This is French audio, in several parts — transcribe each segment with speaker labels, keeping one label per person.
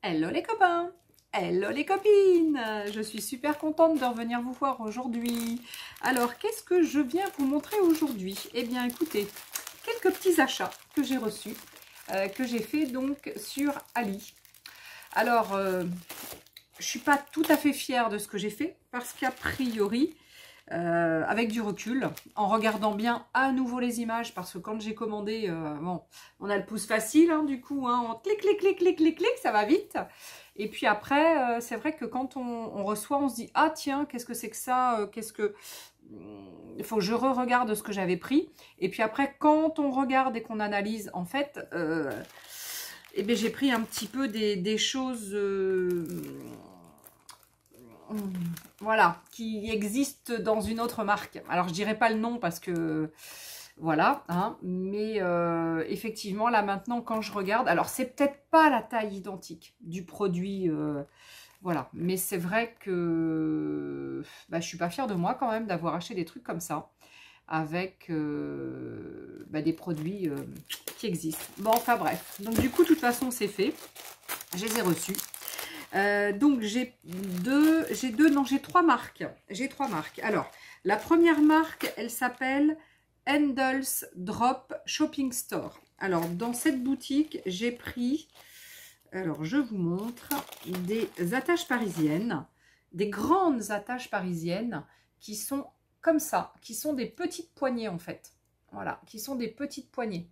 Speaker 1: Hello les copains, hello les copines, je suis super contente de revenir vous voir aujourd'hui. Alors, qu'est-ce que je viens vous montrer aujourd'hui? Eh bien, écoutez, quelques petits achats que j'ai reçus, que j'ai fait donc sur Ali. Alors, je suis pas tout à fait fière de ce que j'ai fait, parce qu'a priori, avec du recul, en regardant bien à nouveau les images, parce que quand j'ai commandé, bon, on a le pouce facile, hein, du coup, hein, on clic, clic, clic, clic, clic, clic, ça va vite. Et puis après, c'est vrai que quand on reçoit, on se dit, ah tiens, qu'est-ce que c'est que ça, qu'est-ce que... Il faut que je re-regarde ce que j'avais pris. Et puis après, quand on regarde et qu'on analyse, en fait, eh bien, j'ai pris un petit peu des choses... voilà, qui existe dans une autre marque. Alors, je dirais pas le nom parce que, voilà, hein, mais effectivement, là, maintenant, quand je regarde, alors, c'est peut-être pas la taille identique du produit, voilà, mais c'est vrai que bah, je suis pas fière de moi quand même d'avoir acheté des trucs comme ça, avec bah, des produits qui existent. Bon, enfin bref, donc du coup, de toute façon, c'est fait, je les ai reçus. Donc j'ai trois marques. J'ai trois marques. Alors, la première marque, elle s'appelle Handles Drop Shopping Store. Alors, dans cette boutique, j'ai pris, alors je vous montre, des attaches parisiennes, des grandes attaches parisiennes qui sont comme ça, qui sont des petites poignées en fait. Voilà, qui sont des petites poignées.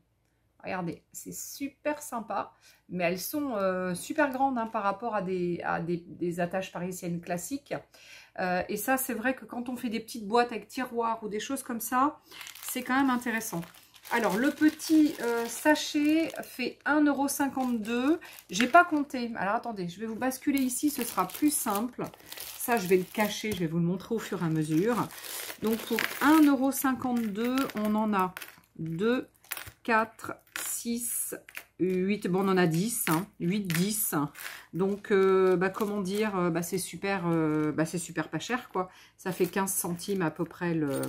Speaker 1: Regardez, c'est super sympa, mais elles sont super grandes hein, par rapport à des attaches parisiennes classiques. Et ça, c'est vrai que quand on fait des petites boîtes avec tiroirs ou des choses comme ça, c'est quand même intéressant. Alors, le petit sachet fait 1,52 €. J'ai pas compté. Alors, attendez, je vais vous basculer ici, ce sera plus simple. Ça, je vais le cacher, je vais vous le montrer au fur et à mesure. Donc, pour 1,52 €, on en a 2, 4, 6, 8, bon on en a 10, hein, 8, 10, donc bah, comment dire, bah, c'est super pas cher quoi, ça fait 15 centimes à peu près le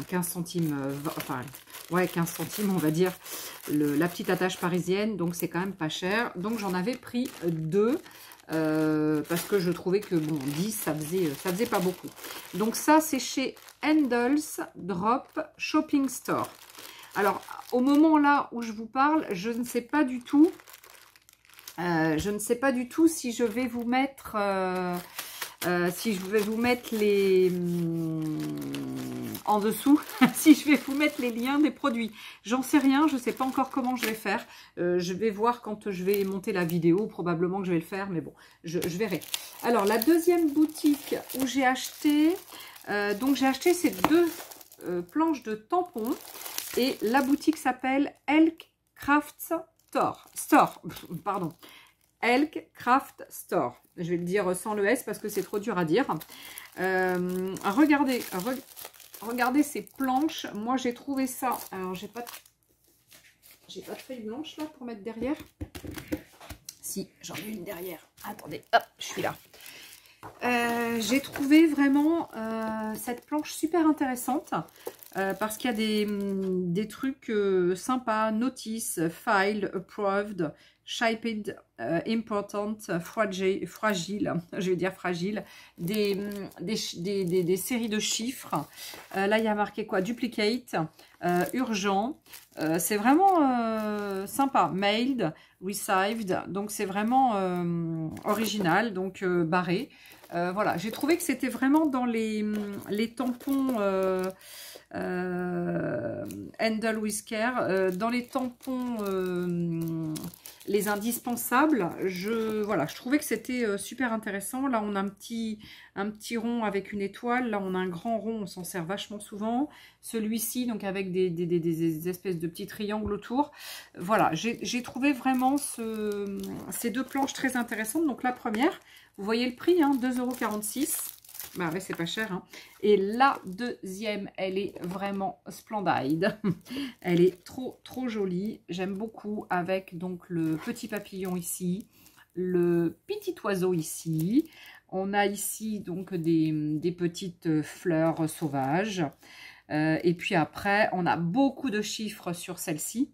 Speaker 1: 15 centimes, enfin ouais 15 centimes on va dire, la petite attache parisienne, donc c'est quand même pas cher, donc j'en avais pris 2. Parce que je trouvais que bon 10 ça faisait pas beaucoup. Donc ça c'est chez Handles Drop Shopping Store. Alors au moment là où je vous parle, je ne sais pas du tout si je vais vous mettre les en dessous, si je vais vous mettre les liens des produits. J'en sais rien, je ne sais pas encore comment je vais faire. Je vais voir quand je vais monter la vidéo, probablement que je vais le faire, mais bon, je verrai. Alors, la deuxième boutique où j'ai acheté, donc j'ai acheté ces deux planches de tampons, et la boutique s'appelle Elk Craft Store, pardon. Elk Craft Store. Je vais le dire sans le S parce que c'est trop dur à dire. Regardez ces planches. Moi, j'ai trouvé ça. Alors, j'ai pas de feuille blanche là pour mettre derrière. Si, j'en ai une derrière. Attendez, hop, je suis là. J'ai trouvé vraiment cette planche super intéressante parce qu'il y a des trucs sympas, notice, file, approved, shaped, important, fragile, je vais dire fragile, des séries de chiffres. Là, il y a marqué quoi? Duplicate, urgent. C'est vraiment sympa. Mailed, received, donc c'est vraiment original, donc barré. Voilà, j'ai trouvé que c'était vraiment dans les tampons Handle with Care, dans les tampons les indispensables. Voilà, je trouvais que c'était super intéressant. Là, on a un petit rond avec une étoile. Là, on a un grand rond, on s'en sert vachement souvent. Celui-ci, donc avec des espèces de petits triangles autour. Voilà, j'ai trouvé vraiment ces deux planches très intéressantes. Donc, la première, vous voyez le prix, hein, 2,46 €. Bah ouais, c'est pas cher. Hein. Et la deuxième, elle est vraiment splendide. Elle est trop, trop jolie. J'aime beaucoup avec donc le petit papillon ici, le petit oiseau ici. On a ici donc des petites fleurs sauvages. Et puis après, on a beaucoup de chiffres sur celle-ci.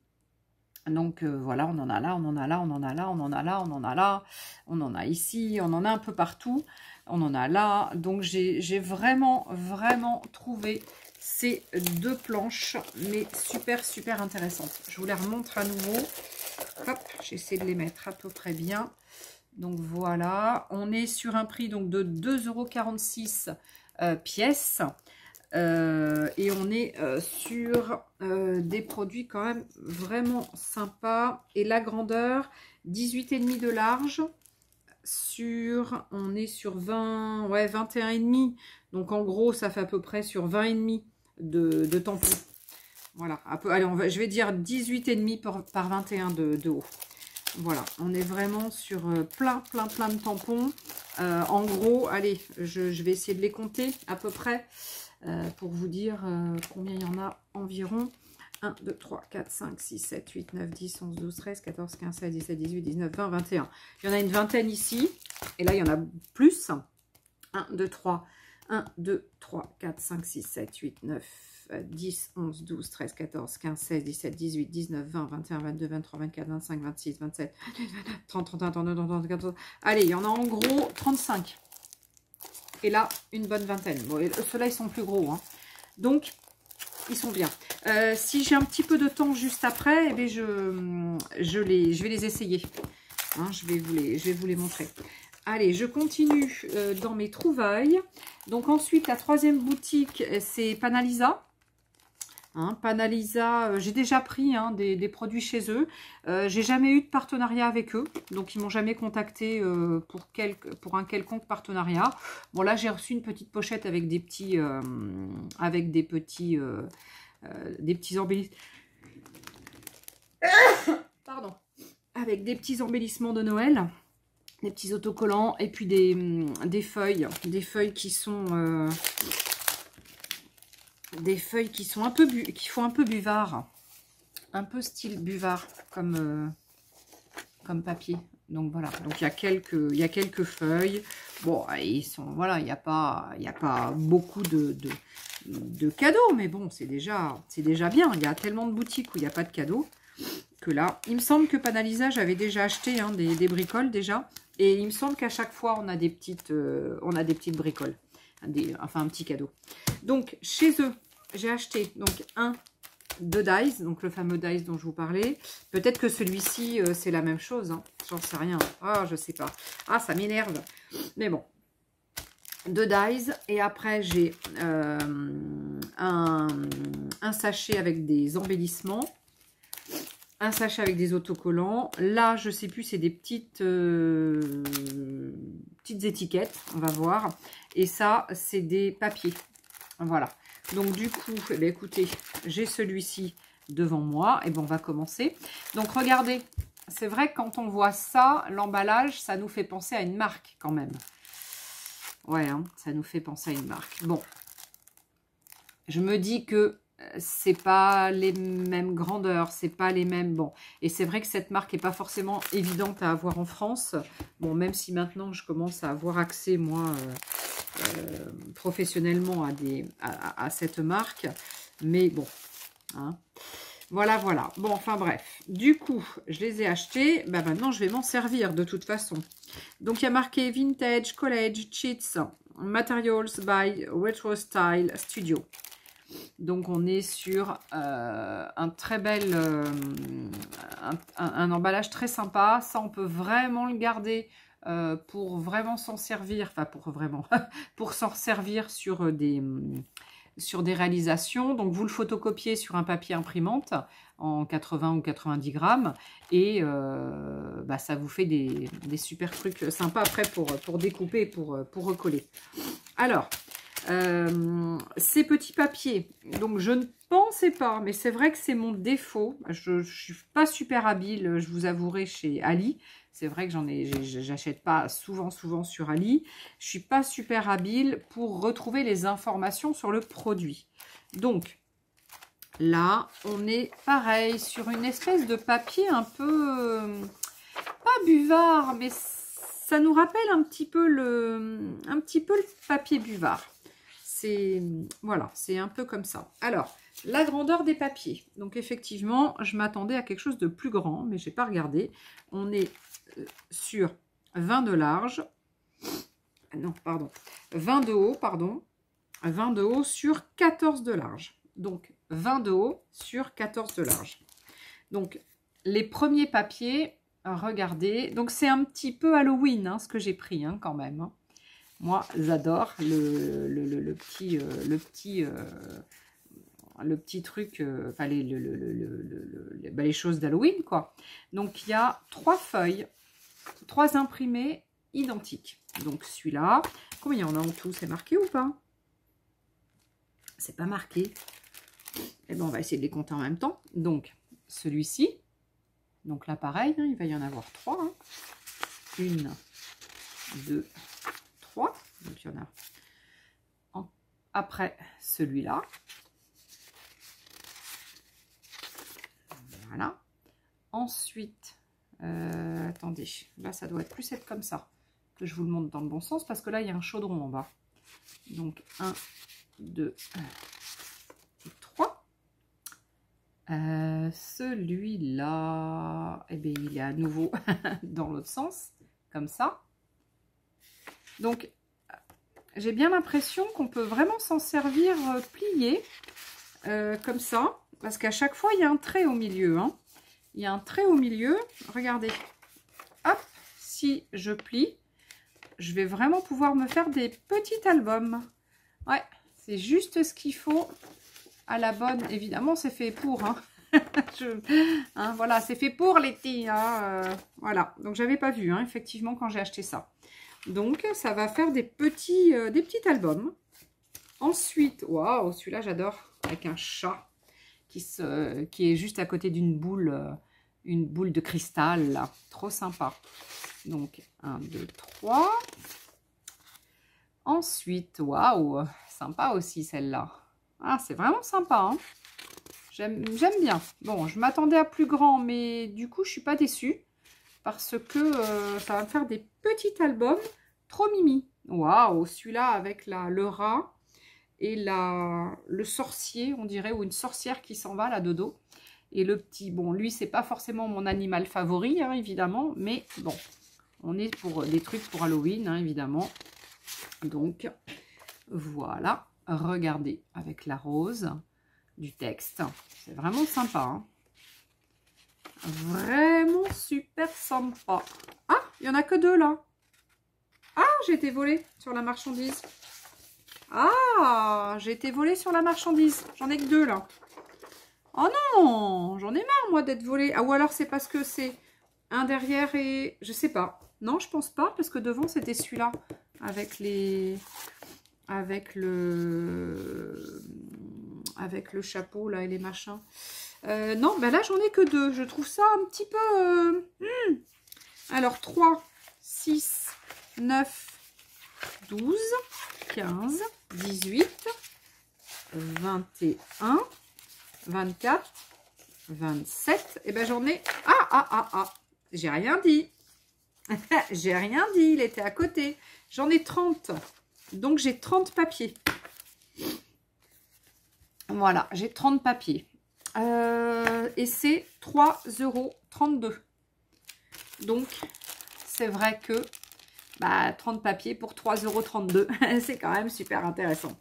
Speaker 1: Donc voilà, on en a là, on en a là, on en a là, on en a là, on en a là, on en a ici, on en a un peu partout, on en a là. Donc j'ai vraiment, vraiment trouvé ces deux planches, mais super, super intéressantes. Je vous les remontre à nouveau. Hop, j'essaie de les mettre à peu près bien. Donc voilà, on est sur un prix donc de 2,46 € pièce. Et on est sur des produits quand même vraiment sympas. Et la grandeur, 18,5 de large. On est sur 20, ouais, 21,5. Donc en gros, ça fait à peu près sur 20,5 de tampons. Voilà, allez, je vais dire 18,5 par 21 de haut. Voilà, on est vraiment sur plein de tampons. En gros, allez, je vais essayer de les compter à peu près. Pour vous dire combien il y en a environ. 1, 2, 3, 4, 5, 6, 7, 8, 9, 10, 11, 12, 13, 14, 15, 16, 17, 18, 19, 20, 21. Il y en a une vingtaine ici. Et là, il y en a plus. 1, 2, 3, 1, 2, 3, 4, 5, 6, 7, 8, 9, 10, 11, 12, 13, 14, 15, 16, 17, 18, 19, 20, 21, 22, 23, 24, 25, 26, 27, 30, 31, 32, 33, 34. Allez, il y en a en gros 35. Et là, une bonne vingtaine. Bon, ceux-là, ils sont plus gros. Hein. Donc, ils sont bien. Si j'ai un petit peu de temps juste après, eh bien, je vais les essayer. Hein, je vais vous les montrer. Allez, je continue dans mes trouvailles. Donc ensuite, la troisième boutique, c'est Panalisa. Hein, Panalisa, j'ai déjà pris des produits chez eux. J'ai jamais eu de partenariat avec eux, donc ils m'ont jamais contacté pour un quelconque partenariat. Bon là, j'ai reçu une petite pochette avec des petits, embellissements. Pardon, avec des petits embellissements de Noël, des petits autocollants et puis des feuilles qui sont qui font un peu buvard, un peu style buvard comme papier. Donc voilà, donc il y a quelques feuilles. Bon, ils sont, voilà, il n'y a pas beaucoup de cadeaux, mais bon, c'est déjà bien. Il y a tellement de boutiques où il n'y a pas de cadeaux que là, il me semble que Panalisa, j'avais déjà acheté des bricoles déjà, et il me semble qu'à chaque fois on a des petites bricoles, enfin un petit cadeau. Donc chez eux, j'ai acheté donc deux dies, donc le fameux dies dont je vous parlais. Peut-être que celui-ci, c'est la même chose. Hein. J'en sais rien. Ah, je sais pas. Ah, ça m'énerve. Mais bon. Deux dies. Et après, j'ai un sachet avec des embellissements. Un sachet avec des autocollants. Là, je sais plus, c'est des petites étiquettes. On va voir. Et ça, c'est des papiers. Voilà. Donc du coup, eh bien, écoutez, j'ai celui-ci devant moi. Et bon, on va commencer. Donc regardez, c'est vrai que quand on voit ça, l'emballage, ça nous fait penser à une marque quand même. Ouais, hein, ça nous fait penser à une marque. Bon, je me dis que c'est pas les mêmes grandeurs, c'est pas les mêmes... Bon, et c'est vrai que cette marque n'est pas forcément évidente à avoir en France. Bon, même si maintenant je commence à avoir accès, moi... professionnellement à cette marque, mais bon, hein. Voilà. Bon, enfin bref, du coup, je les ai achetés, bah, maintenant je vais m'en servir de toute façon. Donc il y a marqué Vintage College Cheats Materials by Retro Style Studio. Donc on est sur un très bel, un emballage très sympa. Ça, on peut vraiment le garder pour vraiment s'en servir, enfin pour s'en servir sur des réalisations. Donc vous le photocopiez sur un papier imprimante en 80 ou 90 grammes et bah, ça vous fait des super trucs sympas après pour découper et pour recoller. Alors, ces petits papiers, donc je ne pensais pas, mais c'est vrai que c'est mon défaut. Je ne suis pas super habile, je vous avouerai, chez Ali. C'est vrai que j'achète pas souvent sur Ali. Je suis pas super habile pour retrouver les informations sur le produit. Donc, là, on est pareil sur une espèce de papier un peu, pas buvard, mais ça nous rappelle un petit peu le papier buvard. voilà, c'est un peu comme ça. Alors, la grandeur des papiers. Donc, effectivement, je m'attendais à quelque chose de plus grand, mais je n'ai pas regardé. On est sur 20 de large. Non, pardon. 20 de haut, pardon. 20 de haut sur 14 de large. Donc, 20 de haut sur 14 de large. Donc, les premiers papiers, regardez. Donc, c'est un petit peu Halloween, hein, ce que j'ai pris, hein, quand même. Moi, j'adore le petit truc, enfin, les choses d'Halloween, quoi. Donc, il y a 3 feuilles, 3 imprimés identiques. Donc, celui-là, combien il y en a en tout? C'est marqué ou pas? C'est pas marqué. Eh bien, on va essayer de les compter en même temps. Donc, celui-ci. Donc là, pareil, hein, il va y en avoir 3. Hein. 1, 2, 3. Donc, il y en a. Après, celui-là. Voilà. Ensuite, attendez. Là, ça doit être plus être comme ça. Que je vous le montre dans le bon sens. Parce que là, il y a un chaudron en bas. Donc, 1, 2, 3. Celui-là, eh bien, il est à nouveau dans l'autre sens, comme ça. Donc, j'ai bien l'impression qu'on peut vraiment s'en servir plié, comme ça. Parce qu'à chaque fois, il y a un trait au milieu. Hein. Il y a un trait au milieu. Regardez. Hop, si je plie, je vais vraiment pouvoir me faire des petits albums. Ouais, c'est juste ce qu'il faut. À la bonne, évidemment, c'est fait pour. Hein. Voilà, c'est fait pour les filles. Hein, voilà, donc j'avais pas vu, hein, effectivement, quand j'ai acheté ça. Donc, ça va faire des petits albums. Ensuite, waouh, celui-là, j'adore, avec un chat qui est juste à côté d'une boule, une boule de cristal, là. Trop sympa. Donc, 1, 2, 3. Ensuite, waouh, sympa aussi, celle-là. Ah, c'est vraiment sympa, hein. J'aime bien. Bon, je m'attendais à plus grand, mais du coup, je suis pas déçue. Parce que ça va me faire des petits albums trop mimi. Waouh, celui-là avec le rat et le sorcier, on dirait, ou une sorcière qui s'en va, là, de dos. Et le petit, bon, lui, c'est pas forcément mon animal favori, hein, évidemment. Mais bon, on est pour des trucs pour Halloween, hein, évidemment. Donc, voilà. Regardez, avec la rose du texte. C'est vraiment sympa. Hein. Vraiment super sympa. Ah, il n'y en a que 2 là. Ah, j'ai été volée sur la marchandise. Ah, j'ai été volée sur la marchandise. J'en ai que 2 là. Oh non, j'en ai marre moi d'être volée. Ah, ou alors c'est parce que c'est un derrière et... Je sais pas. Non, je pense pas parce que devant c'était celui-là. Avec les... Avec le chapeau là et les machins. Non, ben là j'en ai que 2. Je trouve ça un petit peu... Alors 3, 6, 9, 12, 15, 18, 21, 24, 27. Et ben j'en ai... Ah, j'ai rien dit. J'ai rien dit, il était à côté. J'en ai 30. Donc j'ai 30 papiers. Voilà, j'ai 30 papiers. Et c'est 3,32 €. Donc, c'est vrai que 30 papiers pour 3,32 €. C'est quand même super intéressant.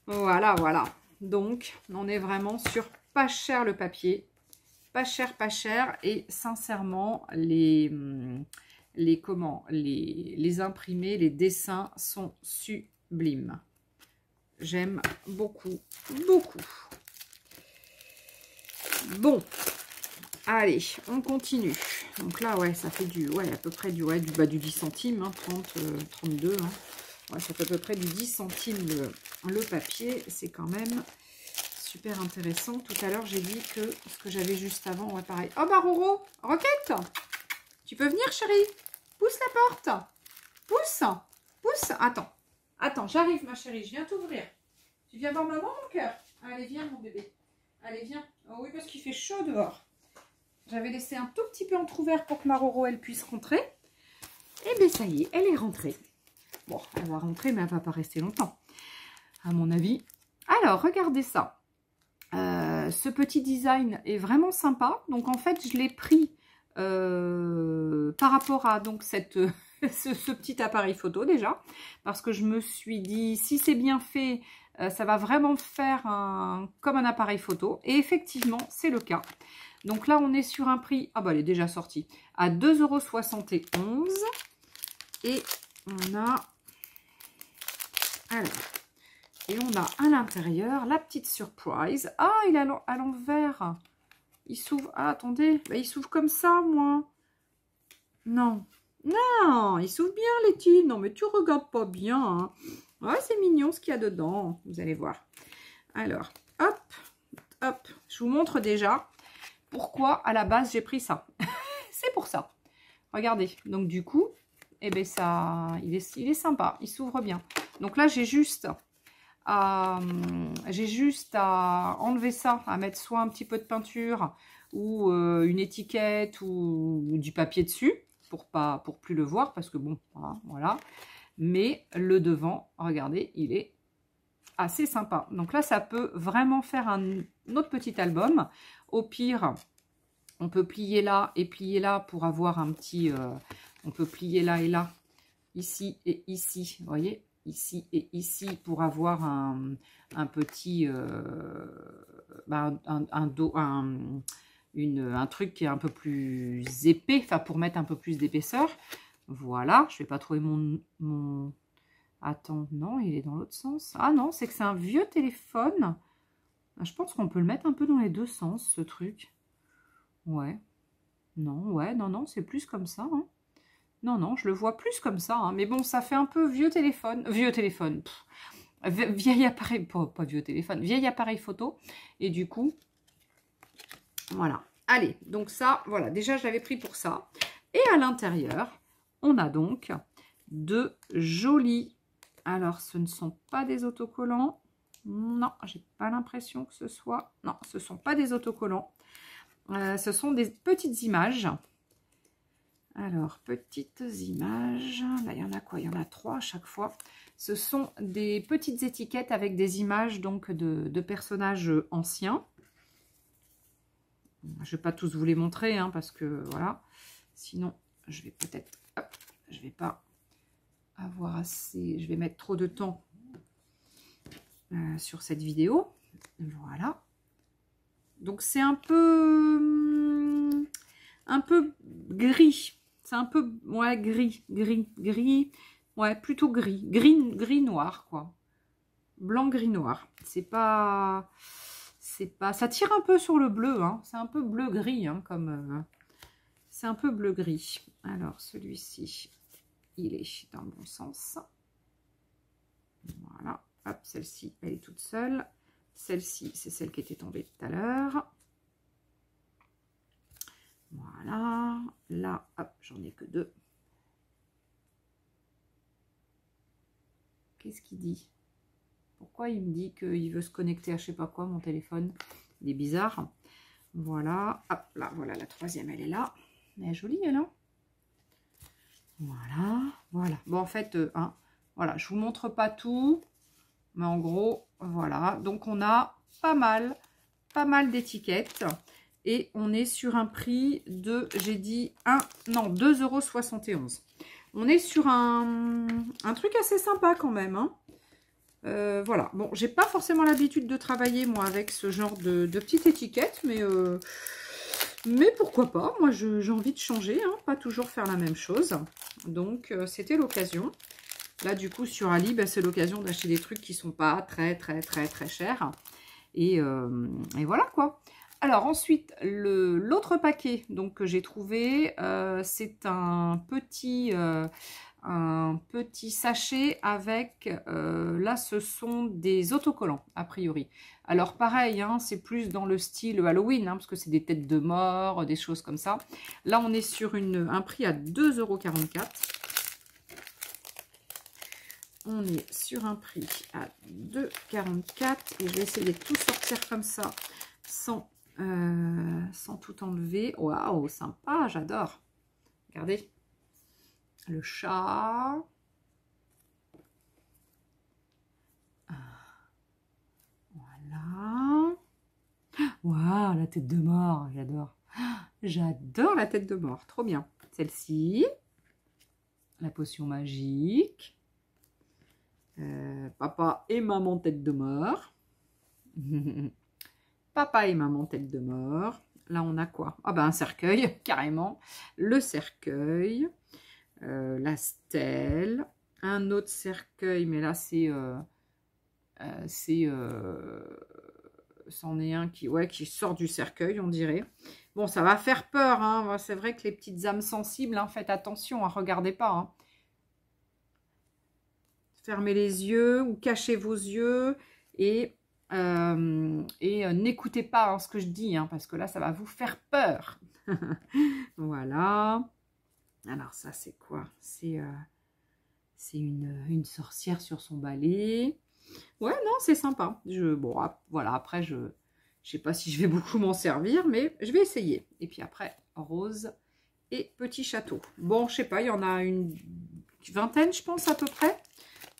Speaker 1: Voilà, voilà. Donc, on est vraiment sur pas cher le papier. Pas cher, pas cher. Et sincèrement, les imprimés, les dessins sont sublimes. J'aime beaucoup, beaucoup. Bon, allez, on continue. Donc là, ouais, ça fait à peu près du 10 centimes, hein, 30, 32. Hein. Ouais, ça fait à peu près du 10 centimes le papier. C'est quand même super intéressant. Tout à l'heure, j'ai dit que ce que j'avais juste avant, ouais, pareil. Oh, bah, Roro, Roquette, tu peux venir, chérie? Pousse la porte. Pousse, pousse. Attends, j'arrive, ma chérie, je viens t'ouvrir. Tu viens voir maman, mon cœur? Allez, viens, mon bébé. Allez, viens. Oh oui, parce qu'il fait chaud dehors. J'avais laissé un tout petit peu entrouvert pour que ma Roro, elle puisse rentrer. Et bien, ça y est, elle est rentrée. Bon, elle va rentrer, mais elle ne va pas rester longtemps. à mon avis. Alors, regardez ça. Ce petit design est vraiment sympa. Donc, en fait, je l'ai pris par rapport à donc ce petit appareil photo déjà. Parce que je me suis dit, si c'est bien fait, ça va vraiment faire comme un appareil photo. Et effectivement, c'est le cas. Donc là, on est sur un prix, ah bah elle est déjà sortie, à 2,71 €. Et on a, alors, et on a à l'intérieur la petite surprise. Ah, il est à l'envers. Il s'ouvre, ah attendez, bah, il s'ouvre comme ça, moi. Non, non, il s'ouvre bien, Letty. Non, mais tu regardes pas bien. Hein. Ouais, c'est mignon ce qu'il y a dedans, vous allez voir. Alors, hop, hop, je vous montre déjà pourquoi à la base j'ai pris ça. C'est pour ça. Regardez, donc du coup, eh ben ça, il est sympa, il s'ouvre bien. Donc là, j'ai juste à enlever ça, à mettre soit un petit peu de peinture ou une étiquette ou du papier dessus pour plus le voir parce que bon, voilà. Mais le devant, regardez, il est assez sympa. Donc là, ça peut vraiment faire un autre petit album. Au pire, on peut plier là et plier là pour avoir un petit... on peut plier là et là, ici et ici, vous voyez, ici et ici pour avoir un petit... un truc qui est un peu plus épais, enfin pour mettre un peu plus d'épaisseur. Voilà, je vais pas trouver mon... Attends, non, il est dans l'autre sens. Ah non, c'est que c'est un vieux téléphone. Je pense qu'on peut le mettre un peu dans les deux sens, ce truc. Ouais. Non, ouais, non, c'est plus comme ça. Hein. Non, je le vois plus comme ça. Hein. Mais bon, ça fait un peu vieux téléphone. Vieux téléphone. Vieil appareil, pas vieux téléphone. Vieil appareil photo. Et du coup, voilà. Allez, donc ça, voilà. Déjà, je l'avais pris pour ça. Et à l'intérieur, on a donc de jolis... Alors, ce ne sont pas des autocollants. Non, j'ai pas l'impression que ce soit... Non, ce ne sont pas des autocollants. Ce sont des petites images. Alors, petites images. Là, il y en a quoi? Il y en a 3 à chaque fois. Ce sont des petites étiquettes avec des images donc de personnages anciens. Je ne vais pas tous vous les montrer, hein, parce que voilà. Sinon, je vais peut-être... Je vais pas avoir assez... Je vais mettre trop de temps sur cette vidéo. Voilà. Donc, c'est un peu gris. C'est un peu, ouais, gris. Ouais, plutôt gris. Gris noir, quoi. Blanc, gris, noir. C'est pas... Ça tire un peu sur le bleu, hein. C'est un peu bleu-gris, hein, comme... c'est un peu bleu-gris. Alors, celui-ci, il est dans le bon sens. Voilà. Hop, celle-ci, elle est toute seule. Celle-ci, c'est celle qui était tombée tout à l'heure. Voilà. Là, hop, j'en ai que 2. Qu'est-ce qu'il dit? Pourquoi il me dit qu'il veut se connecter à je sais pas quoi, mon téléphone? Il est bizarre. Voilà. Hop, là, voilà, la troisième, elle est là. Elle est jolie, elle, hein? Voilà. Bon, en fait, voilà, je vous montre pas tout. Mais en gros, voilà. Donc, on a pas mal d'étiquettes. Et on est sur un prix de, j'ai dit, 2,71 €. On est sur un truc assez sympa quand même. Hein. Voilà. Bon, j'ai pas forcément l'habitude de travailler, moi, avec ce genre de petites étiquettes. Mais pourquoi pas. Moi, j'ai envie de changer. Hein, pas toujours faire la même chose. Donc, c'était l'occasion. Là, du coup, sur Ali, c'est l'occasion d'acheter des trucs qui sont pas très chers. Et voilà, quoi. Alors, ensuite, l'autre paquet donc, que j'ai trouvé, c'est un petit sachet avec, là, ce sont des autocollants, a priori. Alors, pareil, hein, c'est plus dans le style Halloween, hein, parce que c'est des têtes de mort, des choses comme ça. Là, on est sur un prix à 2,44 €. On est sur un prix à 2,44 € et je vais essayer de tout sortir comme ça sans tout enlever. Waouh, sympa, j'adore. Regardez, le chat. Waouh, la tête de mort, j'adore. J'adore la tête de mort, trop bien. Celle-ci, la potion magique. Papa et maman tête de mort. Papa et maman tête de mort. Là, on a quoi? Ah ben, un cercueil, carrément. Le cercueil. La stèle. Un autre cercueil, mais là, c'en est un qui sort du cercueil, on dirait. Bon, ça va faire peur, hein. C'est vrai que les petites âmes sensibles, hein, faites attention, hein, regardez pas. Hein. Fermez les yeux ou cachez vos yeux et n'écoutez pas hein, ce que je dis, hein, parce que là, ça va vous faire peur. Voilà. Alors, ça, c'est quoi? C'est une sorcière sur son balai. Ouais, non, c'est sympa. Bon, voilà, après, je sais pas si je vais beaucoup m'en servir, mais je vais essayer. Et puis après, rose et petit château. Bon, je sais pas, il y en a une vingtaine, je pense, à peu près.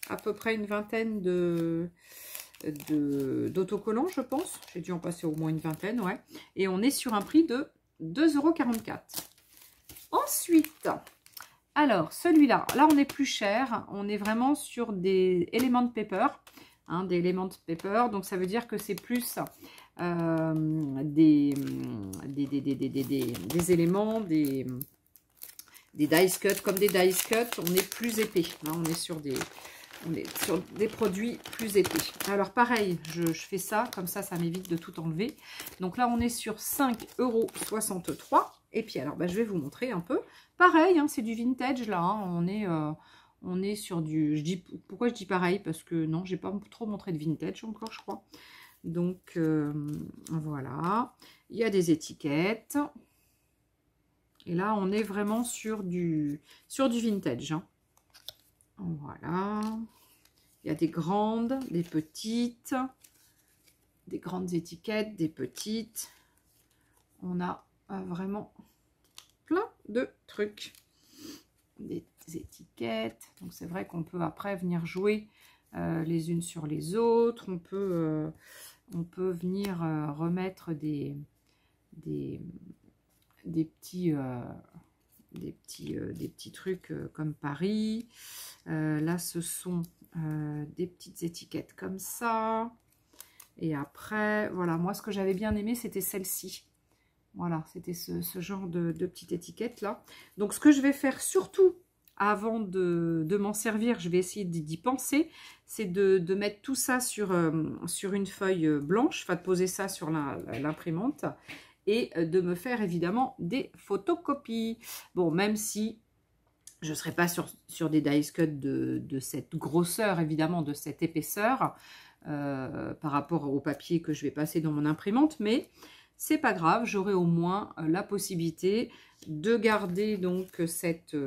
Speaker 1: À peu près une vingtaine d'autocollants, je pense. J'ai dû en passer au moins une vingtaine, ouais. Et on est sur un prix de 2,44 €. Ensuite, alors, celui-là, là, on est plus cher. On est vraiment sur des Element Paper. Hein, des Element Paper. Donc, ça veut dire que c'est plus des éléments, des dice cut. Comme des dice cut, on est plus épais. Hein, on est sur des produits plus épais. Alors, pareil, je fais ça. Comme ça m'évite de tout enlever. Donc là, on est sur 5,63 €. Et puis, alors, je vais vous montrer un peu. Pareil, hein, c'est du vintage, là. Hein, on est sur du... Pourquoi je dis pareil? Parce que non, j'ai pas trop montré de vintage encore, je crois. Donc, voilà. Il y a des étiquettes. Et là, on est vraiment sur du vintage. Hein. Voilà. Il y a des grandes, des petites. Des grandes étiquettes, des petites. On a vraiment... plein de trucs, des étiquettes. Donc c'est vrai qu'on peut après venir jouer les unes sur les autres. On peut venir remettre des petits trucs comme Paris. Là ce sont des petites étiquettes comme ça. Et après voilà, moi ce que j'avais bien aimé c'était celle-ci. Voilà, c'était ce genre de petite étiquette là. Donc, ce que je vais faire surtout avant de m'en servir, je vais essayer d'y penser, c'est de mettre tout ça sur une feuille blanche, enfin de poser ça sur l'imprimante et de me faire évidemment des photocopies. Bon, même si je ne serai pas sur des dice cut de cette grosseur, évidemment, de cette épaisseur par rapport au papier que je vais passer dans mon imprimante, mais... c'est pas grave, j'aurai au moins la possibilité de garder donc cette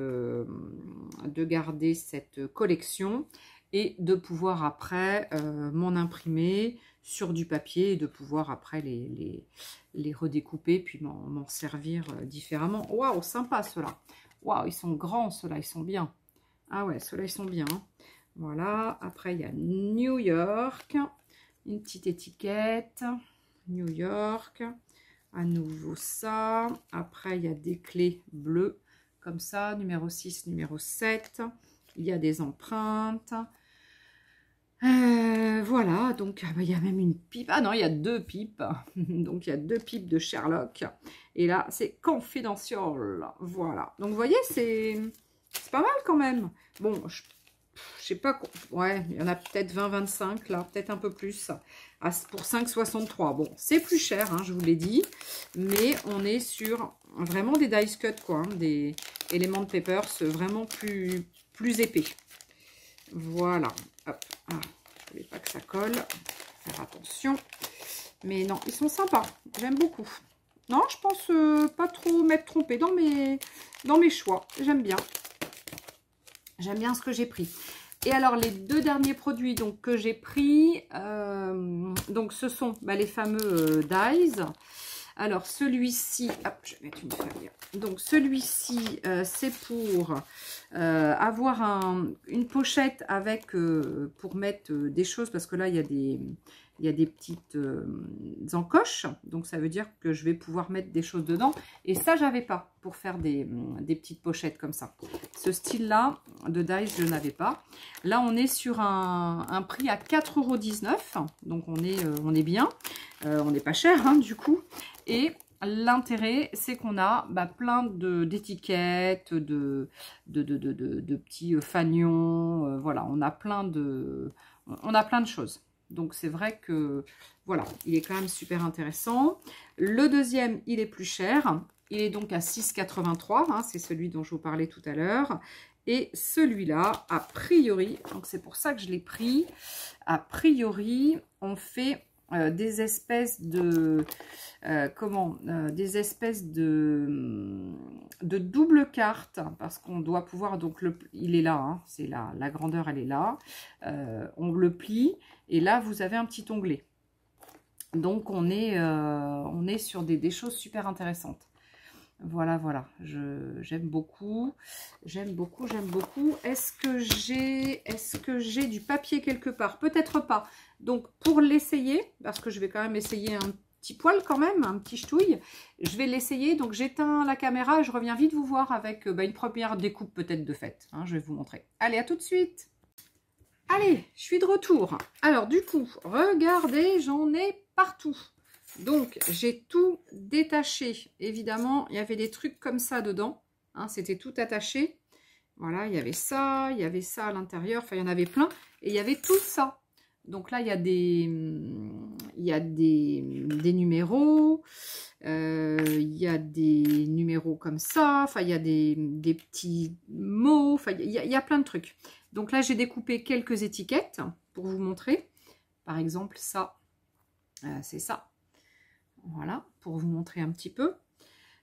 Speaker 1: collection et de pouvoir après m'en imprimer sur du papier et de pouvoir après les redécouper puis m'en servir différemment. Waouh, sympa ceux-là. Waouh, ils sont grands ceux-là, ils sont bien. Ah ouais, ceux-là ils sont bien. Hein. Voilà, après il y a New York, une petite étiquette. New York, à nouveau ça, après il y a des clés bleues comme ça, numéro 6, numéro 7, il y a des empreintes, voilà, donc il y a même une pipe, ah non il y a 2 pipes, donc il y a 2 pipes de Sherlock, et là c'est confidential, voilà, donc vous voyez c'est pas mal quand même, bon je sais pas, ouais, il y en a peut-être 20-25 là, peut-être un peu plus, pour 5,63. Bon, c'est plus cher, hein, je vous l'ai dit, mais on est sur vraiment des dice cut, quoi, hein, des éléments de papers vraiment plus épais. Voilà, hop, ah, je voulais pas que ça colle, faire attention, mais non, ils sont sympas, j'aime beaucoup. Non, je pense pas trop m'être trompée dans mes choix, j'aime bien. J'aime bien ce que j'ai pris. Et alors, les 2 derniers produits donc, que j'ai pris, donc ce sont les fameux dies. Alors, celui-ci, hop, je vais mettre une feuille. Donc, celui-ci, c'est pour avoir une pochette avec, pour mettre des choses, parce que là, il y a il y a des petites encoches, donc ça veut dire que je vais pouvoir mettre des choses dedans. Et ça, j'avais pas pour faire des petites pochettes comme ça. Ce style-là de dies, je n'avais pas. Là, on est sur un prix à 4,19 €, donc on est bien. On n'est pas cher, hein, du coup. Et l'intérêt, c'est qu'on a plein d'étiquettes, de petits fanions. Voilà, on a plein de choses. Donc, c'est vrai que, voilà, il est quand même super intéressant. Le deuxième, il est plus cher. Il est donc à 6,83 €. Hein, c'est celui dont je vous parlais tout à l'heure. Et celui-là, a priori, donc c'est pour ça que je l'ai pris, a priori, on fait des espèces de... des espèces de double carte, parce qu'on doit pouvoir, donc il est là, hein, c'est la grandeur, elle est là, on le plie, et là vous avez un petit onglet, donc on est sur des choses super intéressantes. Voilà, voilà, j'aime beaucoup, j'aime beaucoup, j'aime beaucoup. Est-ce que j'ai du papier quelque part? Peut-être pas. Donc, pour l'essayer, parce que je vais quand même essayer un petit poil quand même, un petit ch'touille, je vais l'essayer. Donc, j'éteins la caméra et je reviens vite vous voir avec une première découpe peut-être de fait. Hein, je vais vous montrer. Allez, à tout de suite. Allez, je suis de retour. Alors, du coup, regardez, j'en ai partout. Donc, j'ai tout détaché. Évidemment, il y avait des trucs comme ça dedans. Hein, c'était tout attaché. Voilà, il y avait ça à l'intérieur. Enfin, il y en avait plein. Et il y avait tout ça. Donc là, il y a des numéros. Il y a des numéros comme ça. Enfin, il y a des petits mots. Enfin, il y a plein de trucs. Donc là, j'ai découpé quelques étiquettes pour vous montrer. Par exemple, ça, c'est ça. Voilà, pour vous montrer un petit peu.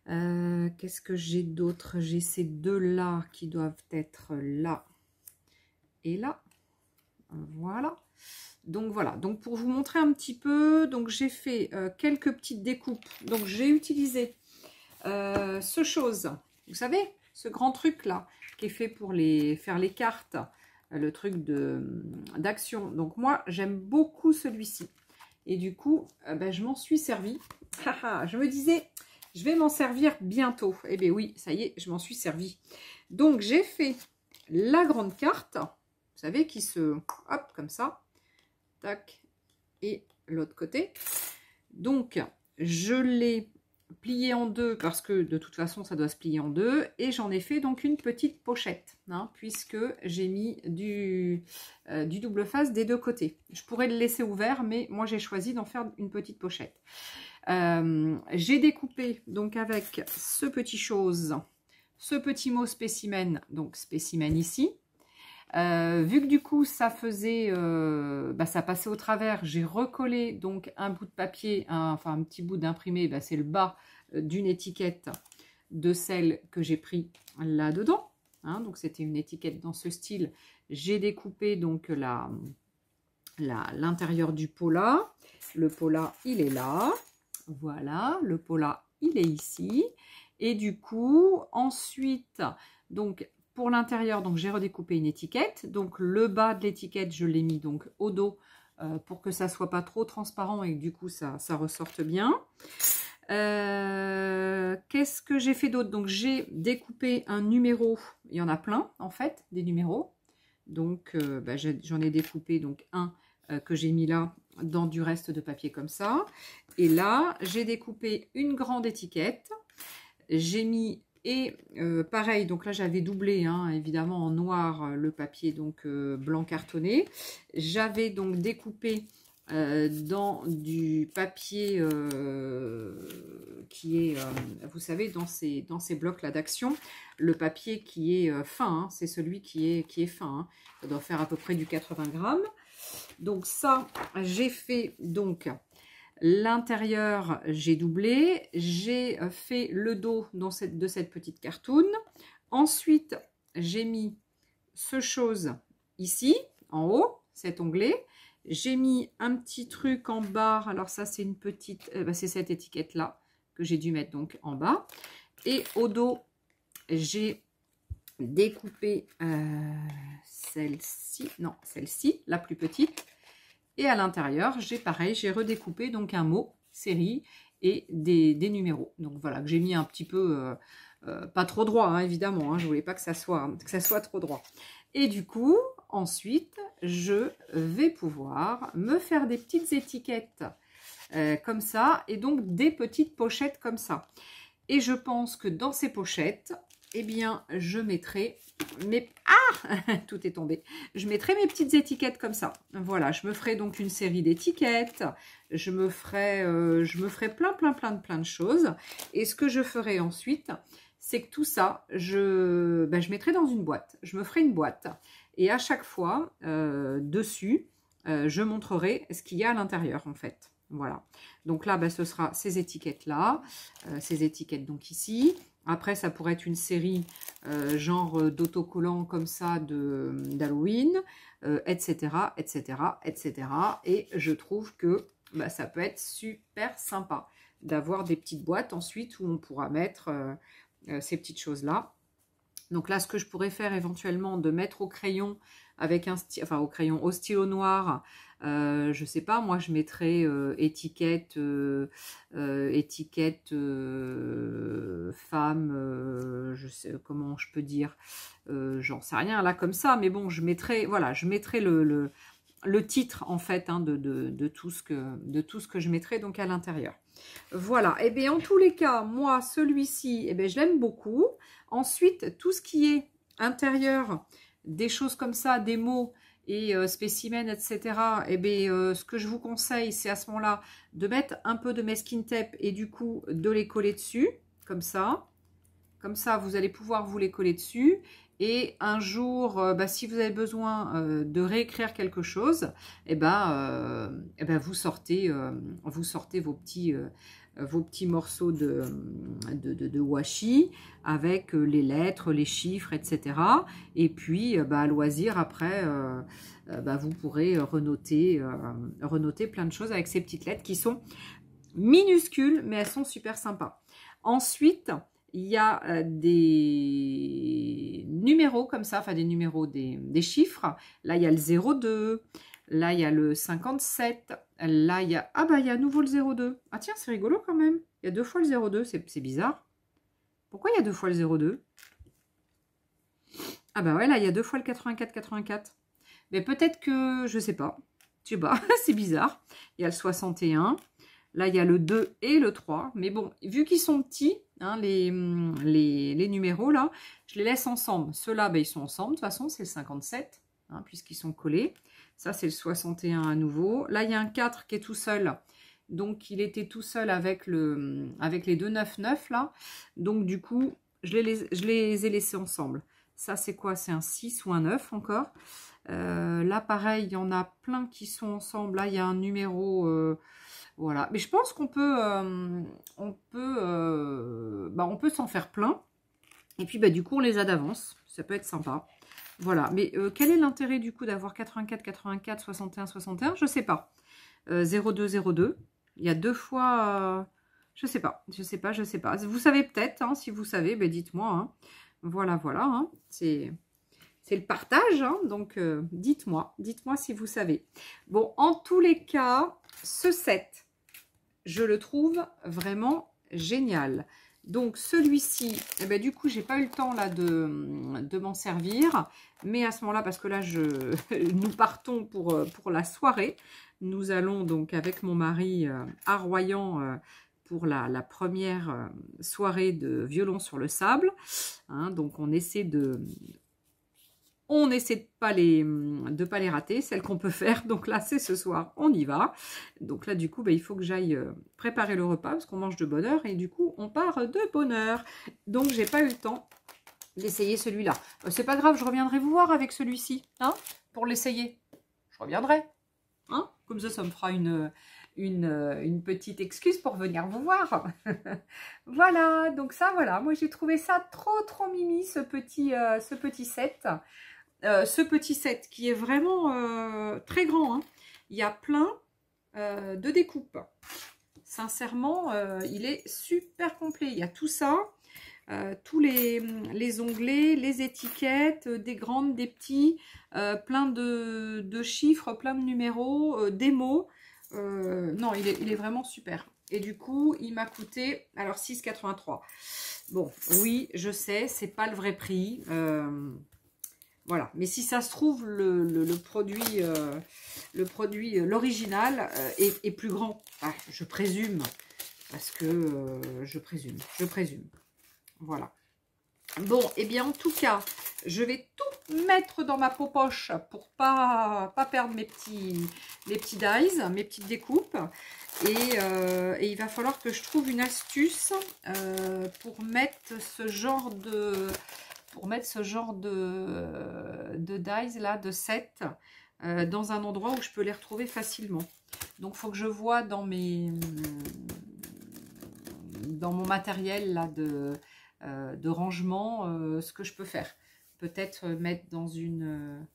Speaker 1: Qu'est-ce que j'ai d'autre? J'ai ces deux-là qui doivent être là et là. Voilà. Donc voilà, donc pour vous montrer un petit peu, donc j'ai fait quelques petites découpes. Donc j'ai utilisé ce chose, vous savez, ce grand truc là, qui est fait pour faire les cartes, le truc d'action. Donc moi, j'aime beaucoup celui-ci. Et du coup, je m'en suis servi. Je me disais, je vais m'en servir bientôt. Eh bien oui, ça y est, je m'en suis servi. Donc, j'ai fait la grande carte. Vous savez, qui se... Hop, comme ça. Tac. Et l'autre côté. Donc, je l'ai plié en deux parce que de toute façon, ça doit se plier en deux. Et j'en ai fait donc une petite pochette, hein, puisque j'ai mis du double face des deux côtés. Je pourrais le laisser ouvert, mais moi, j'ai choisi d'en faire une petite pochette. J'ai découpé donc avec ce petit chose, ce petit mot spécimen, donc spécimen ici. Vu que du coup ça faisait, ça passait au travers, j'ai recollé donc un bout de papier, un petit bout d'imprimé, c'est le bas d'une étiquette de celle que j'ai pris là-dedans. Hein, donc c'était une étiquette dans ce style. J'ai découpé donc l'intérieur du pot là. Le pot là, il est là. Voilà, le pot là, il est ici. Et du coup, ensuite, donc pour l'intérieur, donc j'ai redécoupé une étiquette. Donc le bas de l'étiquette, je l'ai mis donc au dos pour que ça soit pas trop transparent et que du coup ça ressorte bien. Qu'est-ce que j'ai fait d'autre? Donc j'ai découpé un numéro. Il y en a plein en fait, des numéros. Donc j'en ai découpé donc un que j'ai mis là dans du reste de papier comme ça. Et là, j'ai découpé une grande étiquette. J'ai mis, et pareil, donc là j'avais doublé, hein, évidemment en noir le papier donc blanc cartonné. J'avais donc découpé dans du papier qui est, vous savez, dans ces blocs là d'action, le papier qui est fin, hein, c'est celui qui est fin. Hein. Ça doit faire à peu près du 80 grammes. Donc ça, j'ai fait donc l'intérieur, j'ai doublé, j'ai fait le dos de cette petite cartoon. Ensuite, j'ai mis ce chose ici, en haut, cet onglet. J'ai mis un petit truc en bas. Alors ça, c'est une petite, c'est cette étiquette là que j'ai dû mettre donc en bas. Et au dos, j'ai découpé celle-ci, non, celle-ci, la plus petite. Et à l'intérieur, j'ai pareil, j'ai redécoupé donc un mot, série et des numéros. Donc voilà, que j'ai mis un petit peu, pas trop droit, hein, évidemment. Hein, je voulais pas que ça soit trop droit. Et du coup, ensuite, je vais pouvoir me faire des petites étiquettes comme ça. Et donc des petites pochettes comme ça. Et je pense que dans ces pochettes, eh bien, je mettrai mes... Ah tout est tombé. Je mettrai mes petites étiquettes comme ça. Voilà, je me ferai donc une série d'étiquettes. Je me ferai plein de choses. Et ce que je ferai ensuite, c'est que tout ça, je mettrai dans une boîte. Je me ferai une boîte. Et à chaque fois, dessus, je montrerai ce qu'il y a à l'intérieur, en fait. Voilà. Donc là, ce sera ces étiquettes-là. Ces étiquettes, donc ici. Après, ça pourrait être une série genre d'autocollants comme ça d'Halloween, etc., etc., etc. Et je trouve que ça peut être super sympa d'avoir des petites boîtes ensuite où on pourra mettre ces petites choses-là. Donc là, ce que je pourrais faire éventuellement, de mettre au crayon avec un au stylo noir, je sais pas, moi je mettrais étiquette femme, je sais comment je peux dire, j'en sais rien là comme ça, mais bon, je mettrais, voilà, je mettrais le titre en fait hein, de tout ce que je mettrai donc à l'intérieur. Voilà, et bien en tous les cas, moi celui-ci, je l'aime beaucoup. Ensuite, tout ce qui est intérieur, des choses comme ça, des mots et spécimens, etc. Ce que je vous conseille, c'est à ce moment-là de mettre un peu de masking tape et du coup de les coller dessus, comme ça. Comme ça, vous allez pouvoir vous les coller dessus. Et un jour, si vous avez besoin de réécrire quelque chose, vous sortez vos petits morceaux de washi avec les lettres, les chiffres, etc. Et puis, à loisir, après, vous pourrez renoter plein de choses avec ces petites lettres qui sont minuscules, mais elles sont super sympas. Ensuite, il y a des numéros comme ça, enfin des numéros, des chiffres. Là, il y a le 02. Là, il y a le 57. Là, il y a... Ah, il y a à nouveau le 02. Ah, tiens, c'est rigolo quand même. Il y a 2 fois le 02. C'est bizarre. Pourquoi il y a 2 fois le 02? Ah, ouais, là, il y a 2 fois le 84. Mais peut-être que... Je sais pas. Je sais pas. C'est bizarre. Il y a le 61. Là, il y a le 2 et le 3. Mais bon, vu qu'ils sont petits, hein, les numéros, là, je les laisse ensemble. Ceux-là, ils sont ensemble. De toute façon, c'est le 57, hein, puisqu'ils sont collés. Ça, c'est le 61 à nouveau. Là, il y a un 4 qui est tout seul. Donc, il était tout seul avec les 299, là. Donc, du coup, je les ai laissés ensemble. Ça, c'est quoi? C'est un 6 ou un 9 encore. Là, pareil, il y en a plein qui sont ensemble. Là, il y a un numéro... voilà, mais je pense qu'on peut, on peut s'en faire plein. Et puis, du coup, on les a d'avance. Ça peut être sympa. Voilà, mais quel est l'intérêt du coup d'avoir 84, 81, 61? Je sais pas. 02. Il y a 2 fois... je sais pas. Vous savez peut-être, hein, si vous savez, dites-moi. Hein. Voilà. Hein. C'est le partage, hein, donc dites-moi si vous savez. Bon, en tous les cas, ce set, je le trouve vraiment génial. Donc celui-ci, du coup, j'ai pas eu le temps là de m'en servir, mais à ce moment-là, parce que là, nous partons pour la soirée. Nous allons donc avec mon mari à Royan pour la première soirée de violon sur le sable. Hein, donc on essaie de pas les rater, celles qu'on peut faire. Donc là, c'est ce soir, on y va. Donc là, du coup, il faut que j'aille préparer le repas parce qu'on mange de bonne heure et du coup, on part de bonne heure. Donc, j'ai pas eu le temps d'essayer celui-là. C'est pas grave, je reviendrai vous voir avec celui-ci, hein, pour l'essayer. Je reviendrai, hein, comme ça me fera une petite excuse pour venir vous voir. Voilà, donc ça, voilà. Moi, j'ai trouvé ça trop mimi, ce petit set. Ce petit set qui est vraiment très grand. Hein. Il y a plein de découpes. Sincèrement, il est super complet. Il y a tout ça. tous les onglets, les étiquettes, des grandes, des petits, plein de chiffres, plein de numéros, des mots. Non, il est vraiment super. Et du coup, il m'a coûté, alors 6,83 €. Bon, oui, je sais, c'est pas le vrai prix. Voilà, mais si ça se trouve, le produit, l'original est plus grand. Ah, je présume, parce que je présume. Voilà. Bon, et bien en tout cas, je vais tout mettre dans ma poche pour pas perdre mes petits dies, mes petites découpes. Et il va falloir que je trouve une astuce pour mettre ce genre de dies là, de sets, dans un endroit où je peux les retrouver facilement. Donc, il faut que je vois dans mon matériel là de rangement ce que je peux faire. Peut-être mettre dans une...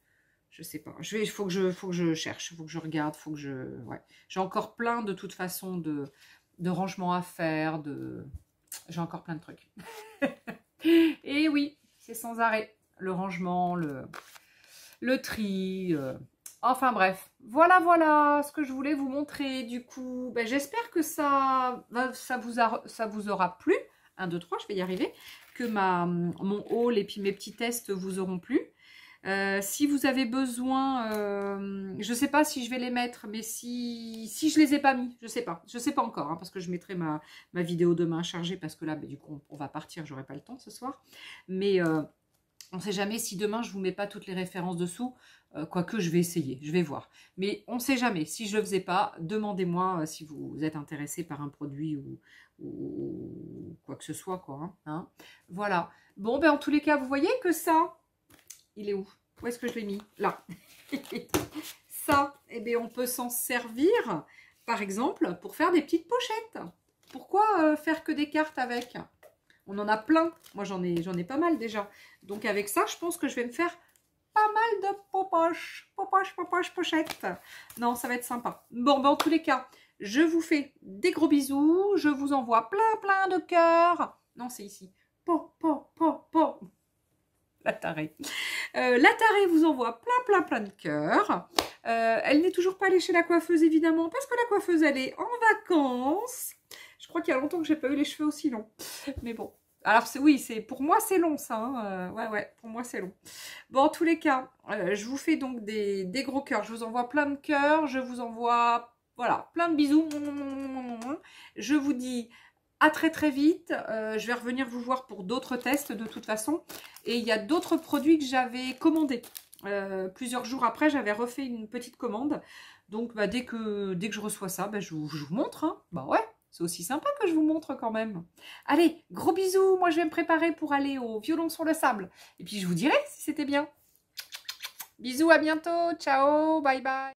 Speaker 1: je sais pas. Faut que je cherche, faut que je regarde, faut que je... Ouais. J'ai encore plein de toute façon de rangements à faire, j'ai encore plein de trucs. Et oui, c'est sans arrêt. Le rangement, le tri... Enfin bref, voilà ce que je voulais vous montrer. Du coup, ben, j'espère que ça vous aura plu. 1, 2, 3, je vais y arriver. Que mon haul et puis mes petits tests vous auront plu. Si vous avez besoin, je ne sais pas si je vais les mettre, mais si je les ai pas mis, je sais pas encore, hein, parce que je mettrai ma vidéo demain chargée, parce que là, ben, du coup, on va partir, j'aurai pas le temps ce soir. Mais on ne sait jamais si demain je vous mets pas toutes les références dessous, quoique je vais essayer, je vais voir. Mais on ne sait jamais, si je le faisais pas, demandez-moi si vous êtes intéressé par un produit ou quoi que ce soit, quoi. Hein. Voilà. Bon, ben en tous les cas, vous voyez que ça, il est où? Où est-ce que je l'ai mis? Là. Ça, eh bien, on peut s'en servir, par exemple, pour faire des petites pochettes. Pourquoi faire que des cartes avec? On en a plein. Moi, j'en ai pas mal déjà. Donc, avec ça, je pense que je vais me faire pas mal de pochettes. Non, ça va être sympa. Bon, ben, en tous les cas, je vous fais des gros bisous. Je vous envoie plein de cœurs. Non, c'est ici. La tarée. La tarée vous envoie plein de cœurs. Elle n'est toujours pas allée chez la coiffeuse, évidemment, parce que la coiffeuse, elle est en vacances. Je crois qu'il y a longtemps que j'ai pas eu les cheveux aussi longs. Mais bon. Alors, oui, pour moi, c'est long, ça. Hein. Ouais, pour moi, c'est long. Bon, en tous les cas, je vous fais donc des gros cœurs. Je vous envoie plein de cœurs. Je vous envoie, voilà, plein de bisous. Je vous dis à très vite. Je vais revenir vous voir pour d'autres tests, de toute façon. Et il y a d'autres produits que j'avais commandés. Plusieurs jours après, j'avais refait une petite commande. Donc, bah, dès que je reçois ça, bah, je vous montre. Hein. Bah ouais. C'est aussi sympa que je vous montre quand même. Allez, gros bisous. Moi, je vais me préparer pour aller au violon sur le sable. Et puis, je vous dirai si c'était bien. Bisous, à bientôt. Ciao, bye bye.